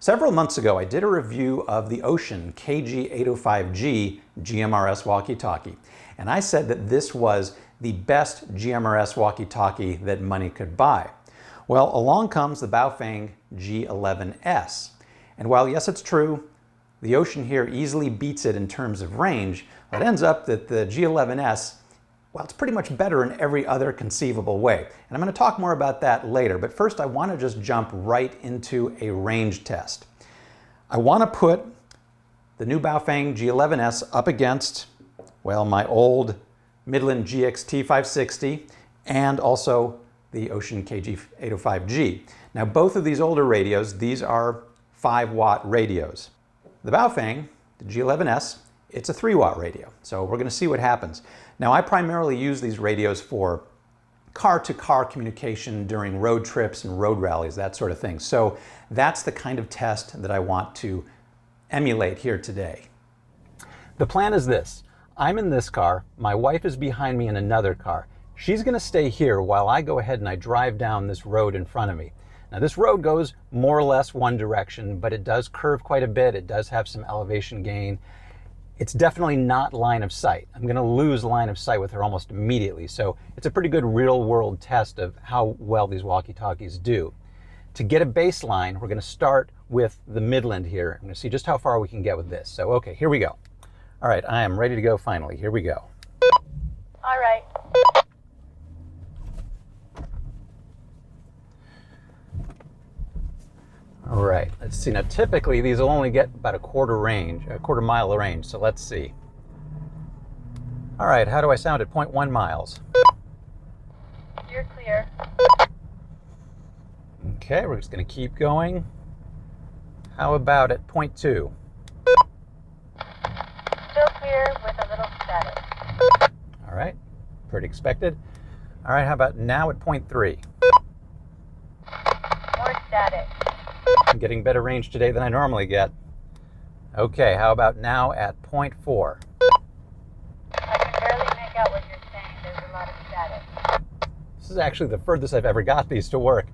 Several months ago, I did a review of the Wouxun KG805G GMRS walkie-talkie, and I said that this was the best GMRS walkie-talkie that money could buy. Well, along comes the Baofeng G11S, and while yes, it's true, the Wouxun here easily beats it in terms of range, it ends up that the G11S, well, it's pretty much better in every other conceivable way. And I'm going to talk more about that later, but first I want to just jump right into a range test. I want to put the new Baofeng G11S up against, well, my old Midlands GXT560 and also the Wouxun KG805G. Now, both of these older radios, these are 5-watt radios. The Baofeng, the G11S, it's a 3-watt radio, so we're going to see what happens. Now, I primarily use these radios for car-to-car communication during road trips and road rallies, that sort of thing. So that's the kind of test that I want to emulate here today. The plan is this. I'm in this car, my wife is behind me in another car. She's going to stay here while I go ahead and I drive down this road in front of me. Now, this road goes more or less one direction, but it does curve quite a bit. It does have some elevation gain. It's definitely not line of sight. I'm going to lose line of sight with her almost immediately. So it's a pretty good real-world test of how well these walkie-talkies do. To get a baseline, we're going to start with the Midland here. I'm going to see just how far we can get with this. So, okay, here we go. All right, I am ready to go finally. Here we go. All right. All right, let's see. Now, typically, these will only get about a quarter mile range, so let's see. All right, how do I sound at 0.1 miles? You're clear. Okay, we're just going to keep going. How about at 0.2? Still clear with a little static. All right, pretty expected. All right, how about now at 0.3? More static. I'm getting better range today than I normally get. Okay, how about now at 0.4? I can barely make out what you're saying. There's a lot of static. This is actually the furthest I've ever got these to work.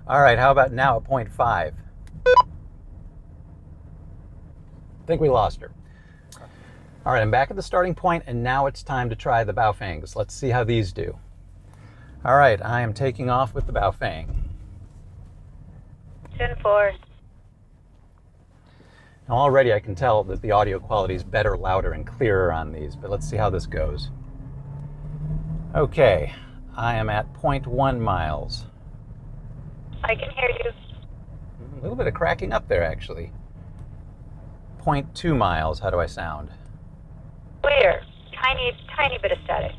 All right, how about now at 0.5? I think we lost her. All right, I'm back at the starting point, and now it's time to try the Baofengs. Let's see how these do. All right, I am taking off with the Baofeng. 10-4. Now already I can tell that the audio quality is better, louder, and clearer on these, but let's see how this goes. Okay, I am at 0.1 miles. I can hear you. A little bit of cracking up there, actually. 0.2 miles, how do I sound? Clear. Tiny bit of static.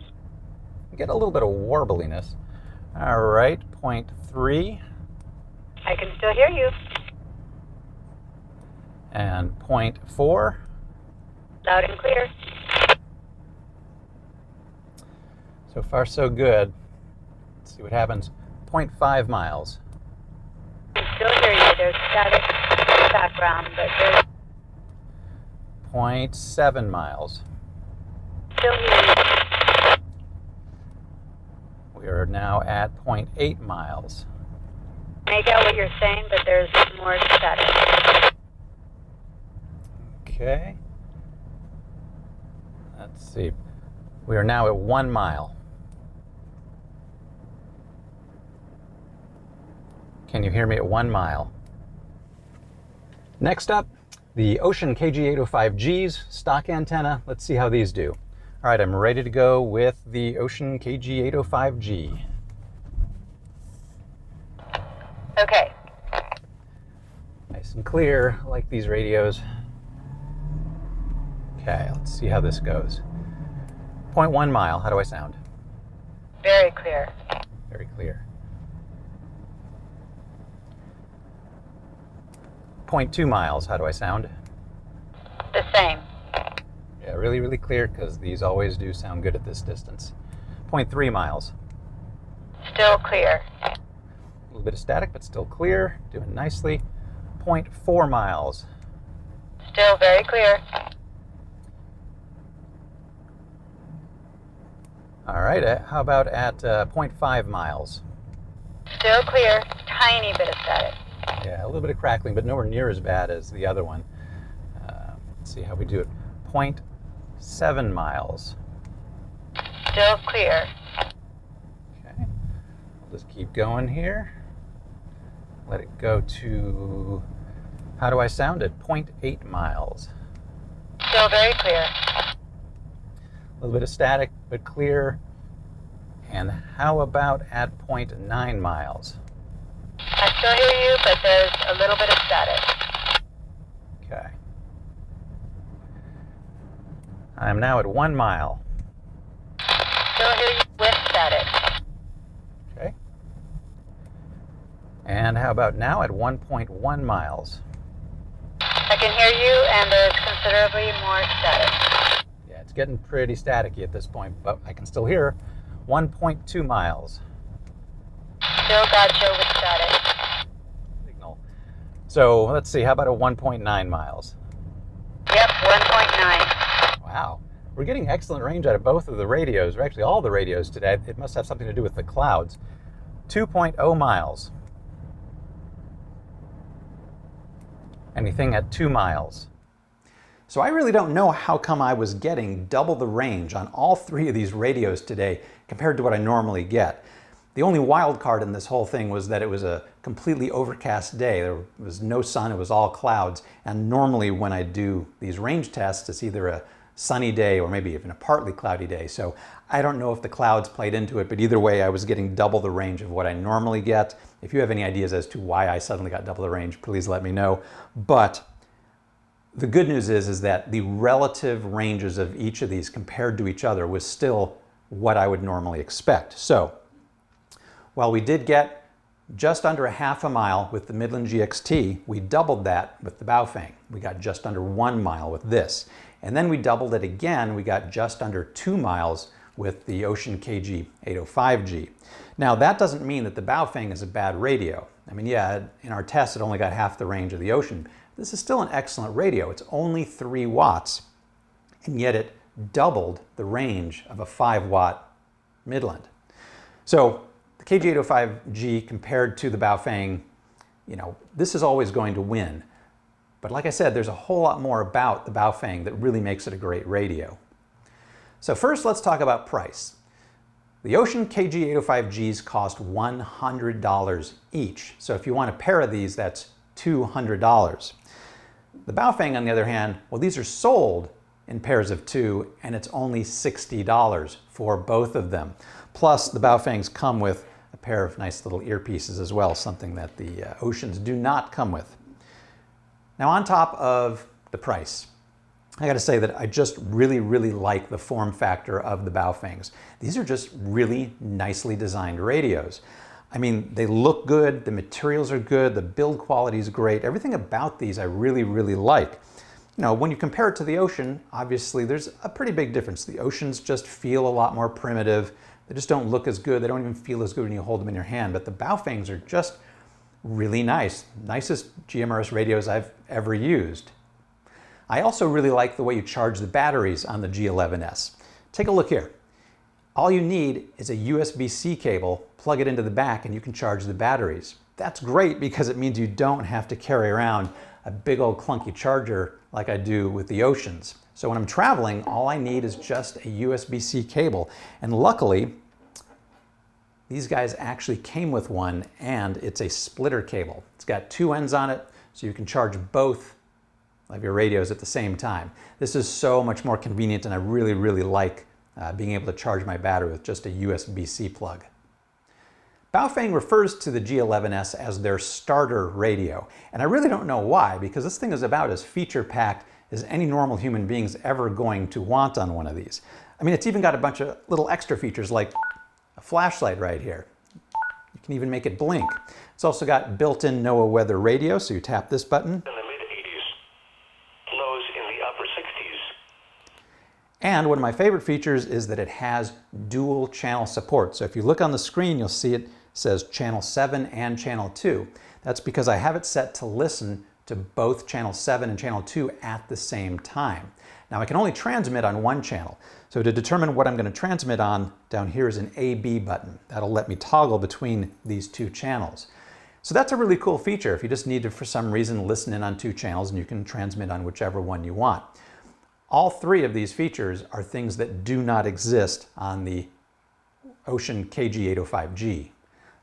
Get a little bit of warbliness. All right, 0.3. I can still hear you. And 0.4. Loud and clear. So far, so good. Let's see what happens. 0.5 miles. I can still hear you. There's static in the background, but there's 0.7 miles. still hear you. We are now at 0.8 miles. Make out what you're saying, but there's more static. Okay. Let's see. We are now at 1 mile. Can you hear me at 1 mile? Next up, the Wouxun KG805G's stock antenna. Let's see how these do. All right, I'm ready to go with the Wouxun KG805G. Okay. Nice and clear, I like these radios. Okay, let's see how this goes. 0.1 mile, how do I sound? Very clear. Very clear. 0.2 miles, how do I sound? The same. Yeah, really, really clear, because these always do sound good at this distance. 0.3 miles. Still clear. A little bit of static, but still clear. Doing nicely. 0.4 miles. Still very clear. All right, how about at 0.5 miles? Still clear. Tiny bit of static. Yeah, a little bit of crackling, but nowhere near as bad as the other one. Let's see how we do it. 0.7 miles. Still clear. Okay, we'll just keep going here. Let it go to, how do I sound it? 0.8 miles. Still very clear. A little bit of static, but clear. And how about at 0.9 miles? I still hear you, but there's a little bit of static. Okay. I'm now at 1 mile. Still hear you with static. Okay. And how about now at 1.1 miles? I can hear you, and there's considerably more static. Yeah, it's getting pretty staticky at this point, but I can still hear 1.2 miles. Still got you with static. Signal. So let's see, how about a 1.9 miles? Yep, 1.9. Wow. We're getting excellent range out of both of the radios, or actually all the radios today. It must have something to do with the clouds. 2.0 miles. Anything at 2 miles? So I really don't know how come I was getting double the range on all three of these radios today compared to what I normally get. The only wild card in this whole thing was that it was a completely overcast day. There was no sun, it was all clouds. And normally when I do these range tests, it's either a sunny day or maybe even a partly cloudy day. So I don't know if the clouds played into it, but either way I was getting double the range of what I normally get. If you have any ideas as to why I suddenly got double the range, please let me know. But the good news is that the relative ranges of each of these compared to each other was still what I would normally expect. So while we did get just under a half a mile with the Midland GXT, we doubled that with the Baofeng. We got just under 1 mile with this. And then we doubled it again. We got just under 2 miles with the Wouxun KG805G. Now that doesn't mean that the Baofeng is a bad radio. I mean, yeah, in our tests it only got half the range of the Wouxun. This is still an excellent radio. It's only 3 watts, and yet it doubled the range of a 5-watt Midland. So the KG805G compared to the Baofeng, you know, this is always going to win. But like I said, there's a whole lot more about the Baofeng that really makes it a great radio. So first, let's talk about price. The Wouxun KG805Gs cost $100 each. So if you want a pair of these, that's $200. The Baofeng, on the other hand, well, these are sold in pairs of 2, and it's only $60 for both of them. Plus, the Baofengs come with a pair of nice little earpieces as well, something that the Wouxuns do not come with. Now, on top of the price, I gotta say that I just really like the form factor of the Baofengs. These are just really nicely designed radios. I mean, they look good, the materials are good, the build quality is great. Everything about these I really like. You know, when you compare it to the Wouxun, obviously there's a pretty big difference. The Wouxuns just feel a lot more primitive. They just don't look as good. They don't even feel as good when you hold them in your hand. But the Baofengs are just really nice. Nicest GMRS radios I've ever used. I also really like the way you charge the batteries on the G11S. Take a look here. All you need is a USB-C cable, plug it into the back, and you can charge the batteries. That's great because it means you don't have to carry around a big old clunky charger like I do with the Wouxuns. So when I'm traveling, all I need is just a USB-C cable. And luckily, these guys actually came with one, and it's a splitter cable. It's got 2 ends on it, so you can charge both of your radios at the same time. This is so much more convenient, and I really like being able to charge my battery with just a USB-C plug. Baofeng refers to the G11S as their starter radio, and I really don't know why, because this thing is about as feature-packed as any normal human being's ever going to want on one of these. I mean, it's even got a bunch of little extra features like a flashlight right here. You can even make it blink. It's also got built-in NOAA weather radio, so you tap this button. In the mid-80s, lows in the upper 60s. And one of my favorite features is that it has dual channel support. So if you look on the screen, you'll see it says channel 7 and channel 2. That's because I have it set to listen to both channel 7 and channel 2 at the same time. Now I can only transmit on one channel. So to determine what I'm going to transmit on, down here is an AB button. That'll let me toggle between these 2 channels. So that's a really cool feature if you just need to, for some reason, listen in on two channels and you can transmit on whichever one you want. All three of these features are things that do not exist on the Wouxun KG805G.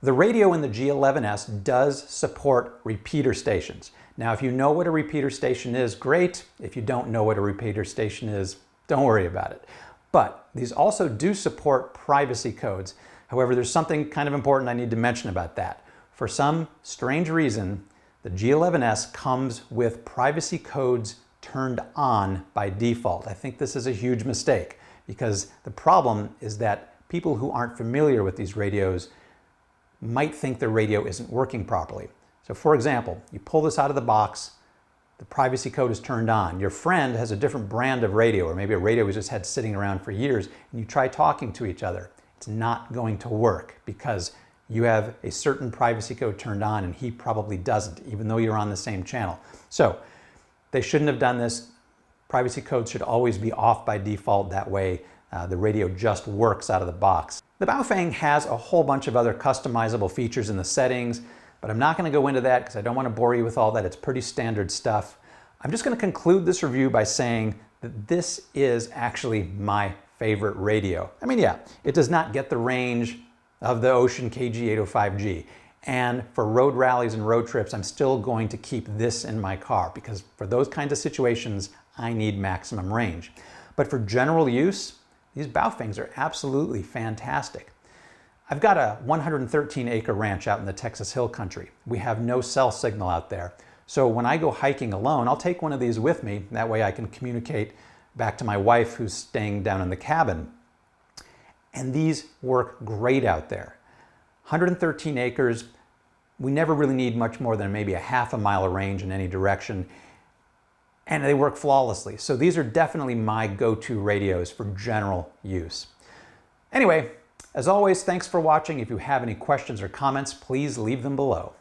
The radio in the G11S does support repeater stations. Now, if you know what a repeater station is, great. If you don't know what a repeater station is, don't worry about it. But these also do support privacy codes. However, there's something kind of important I need to mention about that. For some strange reason, the G11S comes with privacy codes turned on by default. I think this is a huge mistake because the problem is that people who aren't familiar with these radios might think the radio isn't working properly. So for example, you pull this out of the box, the privacy code is turned on. Your friend has a different brand of radio, or maybe a radio he's just had sitting around for years, and you try talking to each other. It's not going to work because you have a certain privacy code turned on and he probably doesn't, even though you're on the same channel. So they shouldn't have done this. Privacy codes should always be off by default. That way the radio just works out of the box. The Baofeng has a whole bunch of other customizable features in the settings, but I'm not going to go into that because I don't want to bore you with all that. It's pretty standard stuff. I'm just going to conclude this review by saying that this is actually my favorite radio. I mean, yeah, it does not get the range of the Wouxun KG805G. And for road rallies and road trips, I'm still going to keep this in my car because for those kinds of situations, I need maximum range. But for general use, these Baofengs are absolutely fantastic. I've got a 113-acre ranch out in the Texas Hill Country. We have no cell signal out there. So when I go hiking alone, I'll take one of these with me. That way I can communicate back to my wife who's staying down in the cabin. And these work great out there. 113 acres, we never really need much more than maybe a half a mile of range in any direction. And they work flawlessly. So these are definitely my go-to radios for general use. Anyway, as always, thanks for watching. If you have any questions or comments, please leave them below.